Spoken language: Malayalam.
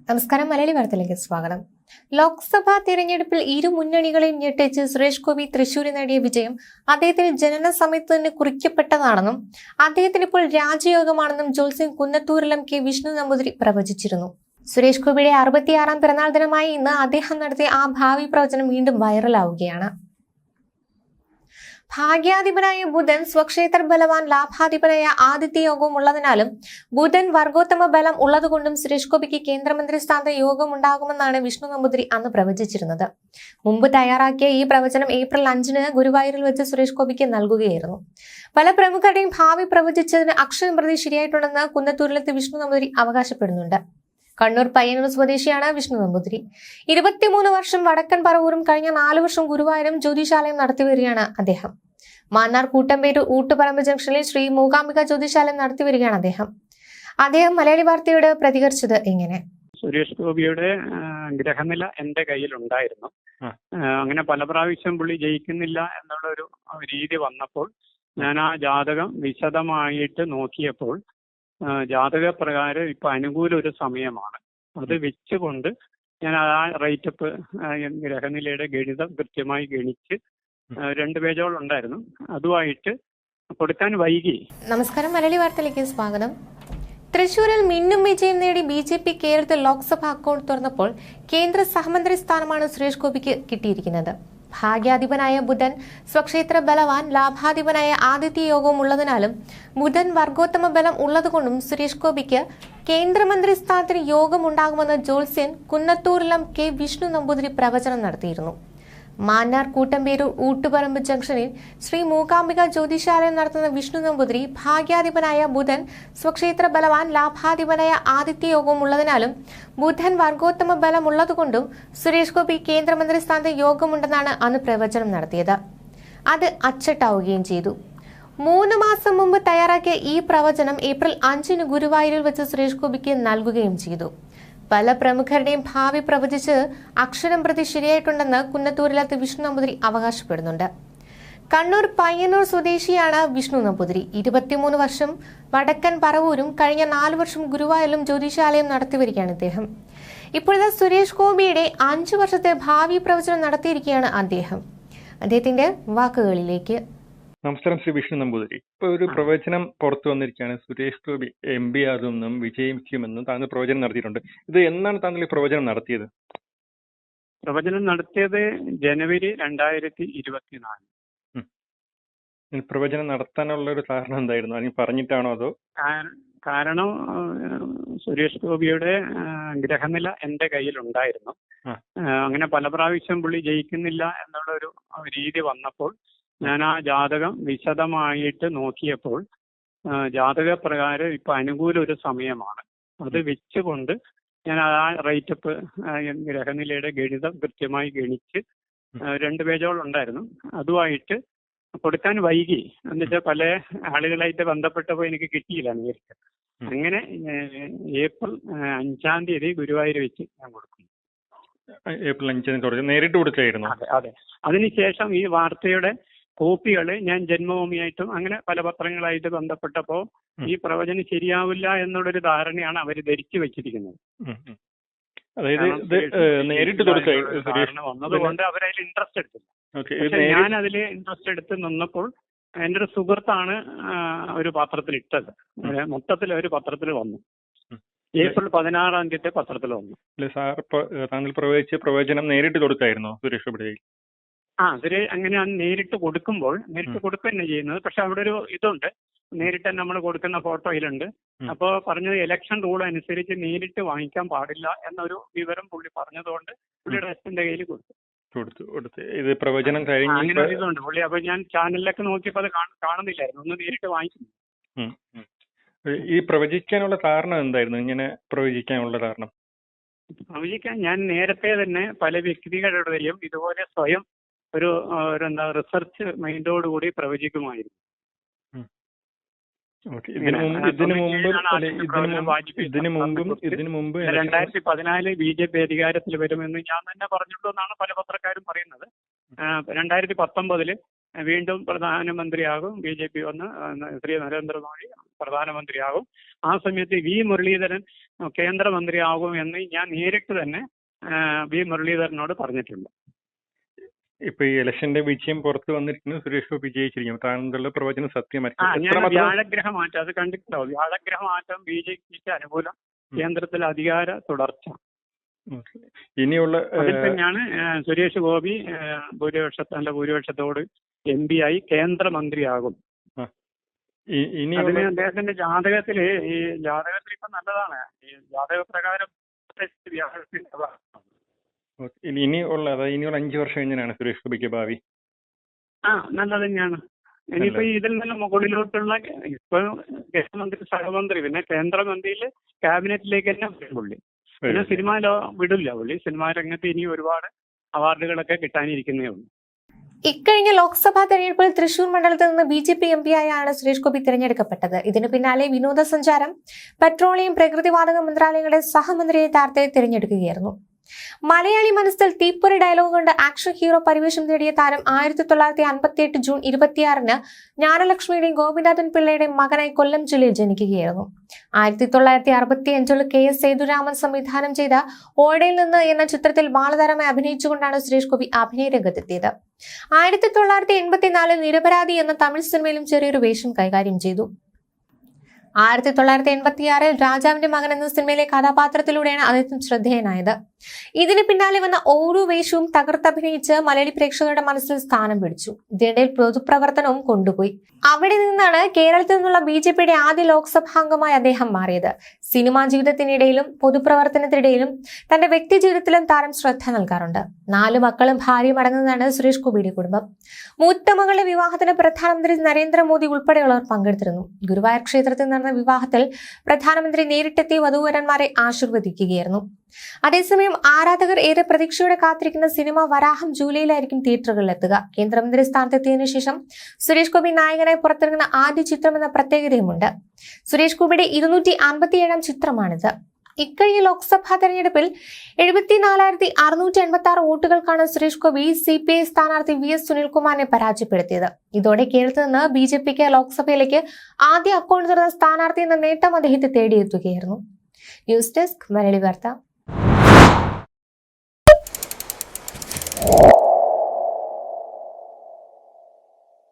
നമസ്കാരം. മലയാളി വാർത്തയിലേക്ക് സ്വാഗതം. ലോക്സഭാ തിരഞ്ഞെടുപ്പിൽ ഇരു മുന്നണികളെയും ഞെട്ടിച്ച് സുരേഷ് ഗോപി തൃശൂരിൽ നേടിയ വിജയം അദ്ദേഹത്തിന് ജനന സമയത്ത് തന്നെ കുറിക്കപ്പെട്ടതാണെന്നും അദ്ദേഹത്തിന് ഇപ്പോൾ രാജയോഗമാണെന്നും ജോത്സ്യൻ കുന്നത്തൂരിലം കെ വിഷ്ണു നമ്പൂതിരി പ്രവചിച്ചിരുന്നു. സുരേഷ് ഗോപിയുടെ 66ാം പിറന്നാൾ ദിനമായ ഇന്ന് അദ്ദേഹം നടത്തിയ ആ ഭാവി പ്രവചനം വീണ്ടും വൈറലാവുകയാണ്. ഭാഗ്യാധിപനായ ബുധൻ സ്വക്ഷേത്ര ബലവാൻ ലാഭാധിപനായ ആദിത്യ യോഗവും ഉള്ളതിനാലും ബുധൻ വർഗോത്തമ ബലം ഉള്ളതുകൊണ്ടും സുരേഷ് ഗോപിക്ക് കേന്ദ്രമന്ത്രി സ്ഥാനത്ത് യോഗം ഉണ്ടാകുമെന്നാണ് വിഷ്ണു നമ്പൂതിരി അന്ന് പ്രവചിച്ചിരുന്നത്. മുമ്പ് തയ്യാറാക്കിയ ഈ പ്രവചനം ഏപ്രിൽ 5-ന് ഗുരുവായൂരിൽ വെച്ച് സുരേഷ് ഗോപിക്ക് നൽകുകയായിരുന്നു. പല പ്രമുഖരുടെയും ഭാവി പ്രവചിച്ചതിന് അക്ഷരം പ്രതി ശരിയായിട്ടുണ്ടെന്ന് കുന്നത്തൂരിലത്തെ വിഷ്ണു നമ്പൂതിരി അവകാശപ്പെടുന്നുണ്ട്. കണ്ണൂർ പയ്യന്നൂർ സ്വദേശിയാണ് വിഷ്ണു നമ്പൂതിരി. 23 വർഷം വടക്കൻ പറവൂരും കഴിഞ്ഞ 4 വർഷം ഗുരുവായൂരും ജ്യോതിശാലയം നടത്തിവരികയാണ് അദ്ദേഹം. മാന്നാർ കൂട്ടമ്പേര് ഊട്ടുപറമ്പ് ജംഗ്ഷനിൽ ശ്രീ മൂകാംബിക ജ്യോതിശാലയം നടത്തിവരികയാണ് അദ്ദേഹം മലയാളി വാർത്തയോട് പ്രതികരിച്ചത് ഇങ്ങനെ: സുരേഷ് ഗോപിയുടെ ഗ്രഹനില എന്റെ കയ്യിലുണ്ടായിരുന്നു. അങ്ങനെ പല പ്രാവശ്യം പുള്ളി ജയിക്കുന്നില്ല എന്നുള്ള ഒരു രീതി വന്നപ്പോൾ ഞാൻ ആ ജാതകം വിശദമായിട്ട് നോക്കിയപ്പോൾ ജാതക പ്രകാരം ഇപ്പൊ അനുകൂല ഒരു സമയമാണ്. അത് വെച്ചുകൊണ്ട് ഞാൻ ആ റൈറ്റപ്പ് ഗ്രഹനിലയുടെ ഗണിതം കൃത്യമായി ഗണിച്ച് 2 പേജോളം ഉണ്ടായിരുന്നു. അതുമായിട്ട് കൊടുക്കാൻ വൈകി. നമസ്കാരം. മലയാളി വാർത്തയിലേക്ക് സ്വാഗതം. തൃശൂരിൽ മിന്നും വിജയം നേടി BJP കേരളത്തിൽ ലോക്സഭ അക്കൗണ്ട് തുറന്നപ്പോൾ കേന്ദ്ര സഹമന്ത്രി സ്ഥാനമാണ് സുരേഷ് ഗോപിക്ക് കിട്ടിയിരിക്കുന്നത്. ഭാഗ്യാധിപനായ ബുധൻ സ്വക്ഷേത്ര ബലവാൻ ലാഭാധിപനായ ആദിത്യ യോഗവും ഉള്ളതിനാലും ബുധൻ വർഗോത്തമ ബലം ഉള്ളതുകൊണ്ടും സുരേഷ് ഗോപിക്ക് കേന്ദ്രമന്ത്രി സ്ഥാനത്തിന് യോഗമുണ്ടാകുമെന്ന് ജോത്സ്യൻ കുന്നത്തൂരിലം കെ വിഷ്ണു നമ്പൂതിരി പ്രവചനം നടത്തിയിരുന്നു. മാന്നാർ കൂട്ടമ്പേരൂർ ഊട്ടുപറമ്പ് ജംഗ്ഷനിൽ ശ്രീ മൂകാംബിക ജ്യോതിശാലയം നടത്തുന്ന വിഷ്ണു നമ്പൂതിരി ഭാഗ്യാധിപനായ ബുധൻ സ്വക്ഷേത്ര ബലവാൻ ലാഭാധിപനായ ആദിത്യ യോഗവും ഉള്ളതിനാലും ബുധൻ വർഗോത്തമ ബലം ഉള്ളതുകൊണ്ടും സുരേഷ് ഗോപി കേന്ദ്രമന്ത്രി സ്ഥാനത്ത് യോഗമുണ്ടെന്നാണ് അന്ന് പ്രവചനം നടത്തിയത്. അത് അച്ചട്ടാവുകയും ചെയ്തു. 3 മാസം മുമ്പ് തയ്യാറാക്കിയ ഈ പ്രവചനം ഏപ്രിൽ 5-ന് ഗുരുവായൂരിൽ വെച്ച് സുരേഷ് ഗോപിക്ക് നൽകുകയും ചെയ്തു. പല പ്രമുഖരുടെയും ഭാവി പ്രവചിച്ച് അക്ഷരം പ്രതി ശരിയായിട്ടുണ്ടെന്ന് കുന്നത്തൂരിലത്തെ വിഷ്ണു നമ്പൂതിരി അവകാശപ്പെടുന്നുണ്ട്. കണ്ണൂർ പയ്യന്നൂർ സ്വദേശിയാണ് വിഷ്ണു നമ്പൂതിരി. 23 വർഷം വടക്കൻ പറവൂരും കഴിഞ്ഞ 4 വർഷം ഗുരുവായൂരിലും ജ്യോതിശാലയം നടത്തിവരികയാണ് ഇദ്ദേഹം. ഇപ്പോഴത്തെ സുരേഷ് ഗോപിയുടെ 5 വർഷത്തെ ഭാവി പ്രവചനം നടത്തിയിരിക്കുകയാണ് അദ്ദേഹത്തിന്റെ വാക്കുകളിലേക്ക്. നമസ്കാരം. ശ്രീ വിഷ്ണു നമ്പൂതിരി, ഇപ്പൊ ഒരു പ്രവചനം പുറത്തു വന്നിരിക്കുകയാണ്. സുരേഷ് ഗോപി MP ആകുമെന്നും വിജയിക്കുമെന്നും താങ്കൾ പ്രവചനം നടത്തിയിട്ടുണ്ട്. ഇത് എന്നാണ് താങ്കൾ ഈ പ്രവചനം നടത്തിയത്? പ്രവചനം നടത്തിയത് ജനുവരി 2024. പ്രവചനം നടത്താനുള്ള ഒരു കാരണം എന്തായിരുന്നു? അതിന് പറഞ്ഞിട്ടാണോ അതോ? കാരണം സുരേഷ് ഗോപിയുടെ ഗ്രഹനില എന്റെ കയ്യിലുണ്ടായിരുന്നു. അങ്ങനെ പല പ്രാവശ്യം പുള്ളി ജയിക്കുന്നില്ല എന്നുള്ള ഒരു രീതി വന്നപ്പോൾ ഞാൻ ആ ജാതകം വിശദമായിട്ട് നോക്കിയപ്പോൾ ജാതക പ്രകാരം ഇപ്പൊ അനുകൂല ഒരു സമയമാണ്. അത് വെച്ചുകൊണ്ട് ഞാൻ ആ റൈറ്റപ്പ് ഗ്രഹനിലയുടെ ഗണിതം കൃത്യമായി ഗണിച്ച് 2 പേജോളം ഉണ്ടായിരുന്നു. അതുമായിട്ട് കൊടുക്കാൻ വൈകി. എന്നുവെച്ചാൽ പല ആളുകളായിട്ട് ബന്ധപ്പെട്ടപ്പോൾ എനിക്ക് കിട്ടിയില്ല നേരിട്ട്. അങ്ങനെ ഏപ്രിൽ 5-ാം തീയതി ഗുരുവായൂർ വെച്ച് ഞാൻ കൊടുക്കുന്നു. ഏപ്രിൽ 5-ന് നേരിട്ട് കൊടുക്കായിരുന്നു? അതെ. അതിനുശേഷം ഈ വാർത്തയുടെ കോപ്പികൾ ഞാൻ ജന്മഭൂമിയായിട്ടും അങ്ങനെ പല പത്രങ്ങളായിട്ട് ബന്ധപ്പെട്ടപ്പോൾ ഈ പ്രവചനം ശരിയാവില്ല എന്നുള്ളൊരു ധാരണയാണ് അവർ ധരിച്ചു വെച്ചിരിക്കുന്നത്. വന്നതുകൊണ്ട് അവരതിൽ ഇൻട്രസ്റ്റ് എടുത്തില്ല. ഞാൻ അതിൽ ഇൻട്രസ്റ്റ് എടുത്ത് നിന്നപ്പോൾ എൻ്റെ ഒരു സുഹൃത്താണ് ഒരു പത്രത്തിൽ ഇട്ടത്. മൊത്തത്തിൽ ഒരു പത്രത്തിൽ വന്നു. ഏപ്രിൽ 16-ാം തീയതി പത്രത്തിൽ വന്നു. താങ്കൾ പ്രവചിച്ച പ്രവചനം നേരിട്ട് കൊടുക്കായിരുന്നോ സുരേഷ് ഗോപിയുടെ? അവര് അങ്ങനെ നേരിട്ട് കൊടുക്കുമ്പോൾ നേരിട്ട് കൊടുക്കുക തന്നെ ചെയ്യുന്നത്. പക്ഷെ അവിടെ ഒരു ഇതുണ്ട്, നേരിട്ട് നമ്മൾ കൊടുക്കുന്ന ഫോട്ടോയിലുണ്ട്. അപ്പോൾ പറഞ്ഞത് ഇലക്ഷൻ റൂൾ അനുസരിച്ച് നേരിട്ട് വാങ്ങിക്കാൻ പാടില്ല എന്നൊരു വിവരം പുള്ളി പറഞ്ഞതുകൊണ്ട് പുള്ളിയുടെ ഹസ്ബൻഡിന്റെ കയ്യിൽ കൊടുത്തു. ഇത് പ്രവചനം കഴിഞ്ഞ് അങ്ങനെ ഒരു ഇതുണ്ട് പുള്ളി. അപ്പൊ ഞാൻ ചാനലിലൊക്കെ നോക്കിയപ്പോൾ അത് കാണുന്നില്ലായിരുന്നു. ഒന്ന് നേരിട്ട് വാങ്ങിക്കുന്നു. ഈ പ്രവചിക്കാനുള്ള കാരണം എന്തായിരുന്നു? ഇങ്ങനെ പ്രവചിക്കാനുള്ള കാരണം? പ്രവചിക്കാൻ ഞാൻ നേരത്തെ തന്നെ പല വ്യക്തികളുടെയും ഇതുപോലെ സ്വയം ഒരു റിസർച്ച് മൈൻഡോടുകൂടി പ്രവചിക്കുമായിരുന്നു. ഇതിനു മുമ്പ് 2014 BJP അധികാരത്തിൽ വരുമെന്ന് ഞാൻ തന്നെ പറഞ്ഞിട്ടുണ്ടെന്നാണ് പല പത്രക്കാരും പറയുന്നത്. 2019 വീണ്ടും പ്രധാനമന്ത്രിയാകും BJP വന്ന് ശ്രീ നരേന്ദ്രമോദി പ്രധാനമന്ത്രിയാകും, ആ സമയത്ത് വി മുരളീധരൻ കേന്ദ്രമന്ത്രിയാകും എന്ന് ഞാൻ നേരിട്ട് തന്നെ വി മുരളീധരനോട് പറഞ്ഞിട്ടുണ്ട്. ഇപ്പൊ ഈ ഇലക്ഷന്റെ വിജയം പുറത്ത് വന്നിരിക്കുന്നു, സുരേഷ് ഗോപി വിജയിച്ചിരിക്കും. താങ്കളുടെ പ്രവചനം ഞാൻ സത്യമായിരിക്കും. വ്യാഴഗ്രഹ മാറ്റം അത് കണ്ടിട്ടുണ്ടോ? വ്യാഴഗ്രഹ മാറ്റം ബിജെപിക്ക് അനുകൂലം, കേന്ദ്രത്തിൽ അധികാര തുടർച്ച. ഇനിയുള്ള അതിൽ തന്നെയാണ് സുരേഷ് ഗോപി ഭൂരിപക്ഷത്തോട് MP ആയി കേന്ദ്രമന്ത്രിയാകും. അതിന് അദ്ദേഹത്തിന്റെ ജാതകത്തില് ഇപ്പൊ നല്ലതാണ്. ഈ ജാതകപ്രകാരം ഇനിയുള്ള 5 വർഷം എങ്ങനെയാണ് സുരേഷ് ഗോപിക്ക് ഭാവി? നല്ലത് തന്നെയാണ്. ഇനിയിപ്പോ ഇതിൽ നിന്ന് മുകളിലോട്ടുള്ള ഇപ്പൊ കേന്ദ്രമന്ത്രി, സഹമന്ത്രി, പിന്നെ കേന്ദ്രമന്ത്രിയില് ക്യാബിനറ്റിലേക്ക് തന്നെ വരും പുള്ളി. പിന്നെ സിനിമ വിടില്ല പുള്ളി. സിനിമാ രംഗത്ത് ഇനി ഒരുപാട് അവാർഡുകളൊക്കെ കിട്ടാനിരിക്കുന്നേ ഉള്ളൂ. ഇക്കഴിഞ്ഞ ലോക്സഭാ തെരഞ്ഞെടുപ്പിൽ തൃശൂർ മണ്ഡലത്തിൽ നിന്ന് BJP MP ആയാണ് സുരേഷ് ഗോപി തിരഞ്ഞെടുക്കപ്പെട്ടത്. ഇതിനു പിന്നാലെ വിനോദസഞ്ചാരം, പെട്രോളിയം, പ്രകൃതിവാതക മന്ത്രാലയങ്ങളുടെ സഹമന്ത്രിയെ താരത്തെ തിരഞ്ഞെടുക്കുകയായിരുന്നു. മലയാളി മനസ്സിൽ തീപ്പൊരി ഡയലോഗ് കൊണ്ട് ആക്ഷൻ ഹീറോ പരിവേഷം നേടിയ താരം 1958 ജൂൺ 26 ജ്ഞാനലക്ഷ്മിയുടെയും ഗോപിനാഥൻ പിള്ളയുടെയും മകനായി കൊല്ലം ജില്ലയിൽ ജനിക്കുകയായിരുന്നു. 1965 KS സേതുരാമൻ സംവിധാനം ചെയ്ത ഓടയിൽ നിന്ന് എന്ന ചിത്രത്തിൽ ബാലതാരമായി അഭിനയിച്ചുകൊണ്ടാണ് സുരേഷ് ഗോപി അഭിനയ രംഗത്തെത്തിയത്. 1984 നിരപരാധി എന്ന തമിഴ് സിനിമയിലും ചെറിയൊരു വേഷം കൈകാര്യം ചെയ്തു. 1986 രാജാവിന്റെ മകൻ എന്ന സിനിമയിലെ കഥാപാത്രത്തിലൂടെയാണ് അദ്ദേഹം ശ്രദ്ധേയനായത്. ഇതിന് പിന്നാലെ വന്ന ഓരോ വേഷവും തകർത്തഭിനയിച്ച് മലയാളി പ്രേക്ഷകരുടെ മനസ്സിൽ സ്ഥാനം പിടിച്ചു. ഇതിനിടയിൽ പൊതുപ്രവർത്തനവും കൊണ്ടുപോയി. അവിടെ നിന്നാണ് കേരളത്തിൽ നിന്നുള്ള BJPയുടെ ആദ്യ ലോക്സഭാംഗമായി അദ്ദേഹം മാറിയത്. സിനിമാ ജീവിതത്തിനിടയിലും പൊതുപ്രവർത്തനത്തിനിടയിലും തന്റെ വ്യക്തി ജീവിതത്തിലും താരം ശ്രദ്ധ നൽകാറുണ്ട്. 4 മക്കളും ഭാര്യയും അടങ്ങുന്നതാണ് സുരേഷ് ഗോപിയുടെ കുടുംബം. മൂത്ത മകളുടെ വിവാഹത്തിന് പ്രധാനമന്ത്രി നരേന്ദ്രമോദി ഉൾപ്പെടെയുള്ളവർ പങ്കെടുത്തിരുന്നു. ഗുരുവായൂർ ക്ഷേത്രത്തിൽ നടന്ന വിവാഹത്തിൽ പ്രധാനമന്ത്രി നേരിട്ടെത്തി വധൂവരന്മാരെ ആശീർവദിക്കുകയായിരുന്നു. അതേസമയം ആരാധകർ ഏറെ പ്രതീക്ഷയോടെ കാത്തിരിക്കുന്ന സിനിമ വരാഹം ജൂലൈയിലായിരിക്കും തിയേറ്ററുകളിലെത്തുക. കേന്ദ്രമന്ത്രി സ്ഥാനത്തെത്തിയതിനു ശേഷം സുരേഷ് ഗോപി നായകനായി പുറത്തിറങ്ങുന്ന ആദ്യ ചിത്രമെന്ന പ്രത്യേകതയുമുണ്ട്. സുരേഷ് ഗോപിയുടെ 257ാം ചിത്രമാണിത്. ഇക്കഴിഞ്ഞ ലോക്സഭാ തെരഞ്ഞെടുപ്പിൽ 74,686 വോട്ടുകൾക്കാണ് സുരേഷ് ഗോപി CPI സ്ഥാനാർത്ഥി VS സുനിൽകുമാറിനെ പരാജയപ്പെടുത്തിയത്. ഇതോടെ കേരളത്തിൽ നിന്ന് BJPക്ക് ലോക്സഭയിലേക്ക് ആദ്യ അക്കൗണ്ട് തുറന്ന സ്ഥാനാർത്ഥി എന്ന നേട്ടം അദ്ദേഹത്തെ തേടിയെത്തുകയായിരുന്നു. ന്യൂസ് ഡെസ്ക് മലയാളി വാർത്ത.